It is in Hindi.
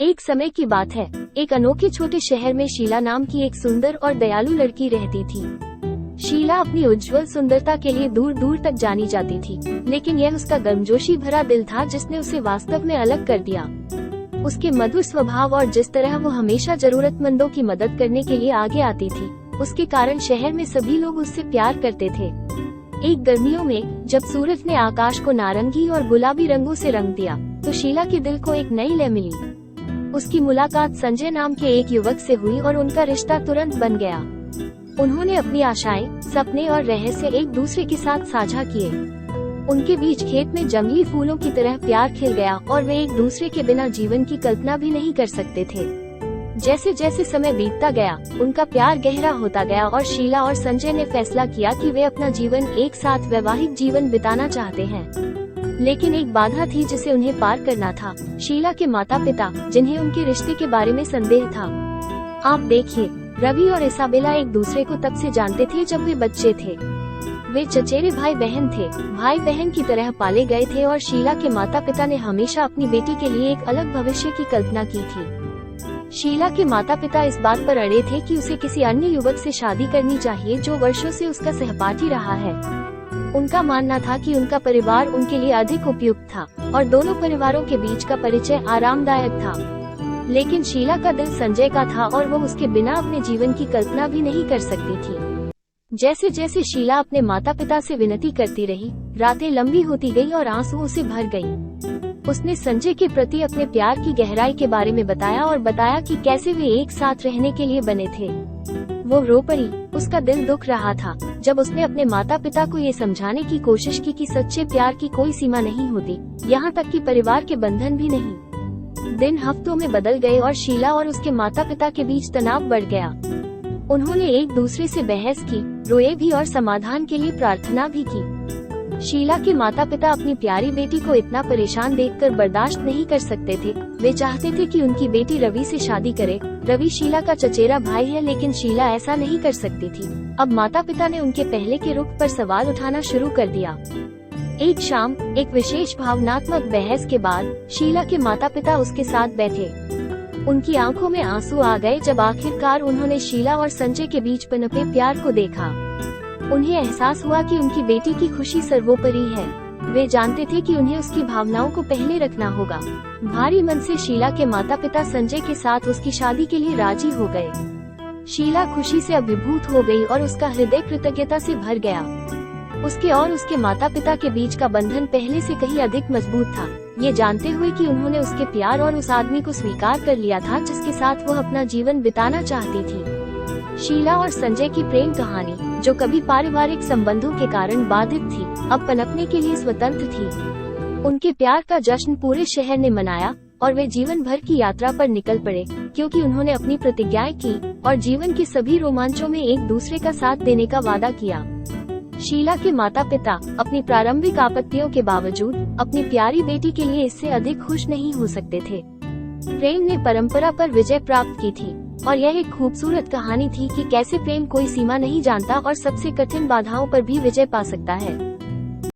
एक समय की बात है, एक अनोखे छोटे शहर में शीला नाम की एक सुंदर और दयालु लड़की रहती थी। शीला अपनी उज्जवल सुंदरता के लिए दूर दूर तक जानी जाती थी, लेकिन यह उसका गर्मजोशी भरा दिल था जिसने उसे वास्तव में अलग कर दिया। उसके मधुर स्वभाव और जिस तरह वो हमेशा जरूरतमंदों की मदद करने के लिए आगे आती थी, उसके कारण शहर में सभी लोग उससे प्यार करते थे। एक गर्मियों में जब सूरज ने आकाश को नारंगी और गुलाबी रंगों से रंग दिया, तो शीला के दिल को एक नई लय मिली। उसकी मुलाकात संजय नाम के एक युवक से हुई और उनका रिश्ता तुरंत बन गया। उन्होंने अपनी आशाएं, सपने और रहस्य एक दूसरे के साथ साझा किए। उनके बीच खेत में जंगली फूलों की तरह प्यार खिल गया और वे एक दूसरे के बिना जीवन की कल्पना भी नहीं कर सकते थे। जैसे जैसे समय बीतता गया, उनका प्यार गहरा होता गया और शीला और संजय ने फैसला किया कि वे अपना जीवन एक साथ वैवाहिक जीवन बिताना चाहते हैं। लेकिन एक बाधा थी जिसे उन्हें पार करना था, शीला के माता पिता, जिन्हें उनके रिश्ते के बारे में संदेह था। आप देखिए, रवि और इसाबेला एक दूसरे को तब से जानते थे जब वे बच्चे थे। वे चचेरे भाई बहन थे, भाई बहन की तरह पाले गए थे और शीला के माता पिता ने हमेशा अपनी बेटी के लिए एक अलग भविष्य की कल्पना की थी। शीला के माता पिता इस बात पर अड़े थे कि उसे किसी अन्य युवक से शादी करनी चाहिए जो वर्षों से उसका सहपाठी रहा है। उनका मानना था कि उनका परिवार उनके लिए अधिक उपयुक्त था और दोनों परिवारों के बीच का परिचय आरामदायक था। लेकिन शीला का दिल संजय का था और वो उसके बिना अपने जीवन की कल्पना भी नहीं कर सकती थी। जैसे जैसे शीला अपने माता पिता से विनती करती रही, रातें लंबी होती गई और आंसुओं से भर गई। उसने संजय के प्रति अपने प्यार की गहराई के बारे में बताया और बताया कि कैसे वे एक साथ रहने के लिए बने थे। वो रो पड़ी, उसका दिल दुख रहा था जब उसने अपने माता पिता को ये समझाने की कोशिश की कि सच्चे प्यार की कोई सीमा नहीं होती, यहाँ तक कि परिवार के बंधन भी नहीं। दिन हफ्तों में बदल गए और शीला और उसके माता पिता के बीच तनाव बढ़ गया। उन्होंने एक दूसरे से बहस की, रोए भी और समाधान के लिए प्रार्थना भी की। शीला के माता पिता अपनी प्यारी बेटी को इतना परेशान देखकर बर्दाश्त नहीं कर सकते थे। वे चाहते थे कि उनकी बेटी रवि से शादी करे। रवि शीला का चचेरा भाई है, लेकिन शीला ऐसा नहीं कर सकती थी। अब माता पिता ने उनके पहले के रुख पर सवाल उठाना शुरू कर दिया। एक शाम एक विशेष भावनात्मक बहस के बाद शीला के माता पिता उसके साथ बैठे। उनकी आंखों में आंसू आ गए जब आखिरकार उन्होंने शीला और संजय के बीच पनपे प्यार को देखा। उन्हें एहसास हुआ कि उनकी बेटी की खुशी सर्वोपरि है। वे जानते थे कि उन्हें उसकी भावनाओं को पहले रखना होगा। भारी मन से शीला के माता पिता संजय के साथ उसकी शादी के लिए राजी हो गए। शीला खुशी से अभिभूत हो गई और उसका हृदय कृतज्ञता से भर गया। उसके और उसके माता पिता के बीच का बंधन पहले से कहीं अधिक मजबूत था, ये जानते हुए कि उन्होंने उसके प्यार और उस आदमी को स्वीकार कर लिया था जिसके साथ वो अपना जीवन बिताना चाहती थी। शीला और संजय की प्रेम कहानी, जो कभी पारिवारिक संबंधों के कारण बाधित थी, अब पनपने के लिए स्वतंत्र थी। उनके प्यार का जश्न पूरे शहर ने मनाया और वे जीवन भर की यात्रा पर निकल पड़े, क्योंकि उन्होंने अपनी प्रतिज्ञाएं की और जीवन के सभी रोमांचों में एक दूसरे का साथ देने का वादा किया। शीला के माता पिता अपनी प्रारंभिक आपत्तियों के बावजूद अपनी प्यारी बेटी के लिए इससे अधिक खुश नहीं हो सकते थे। प्रेम ने परंपरा पर विजय प्राप्त की थी और यह एक खूबसूरत कहानी थी कि कैसे प्रेम कोई सीमा नहीं जानता और सबसे कठिन बाधाओं पर भी विजय पा सकता है।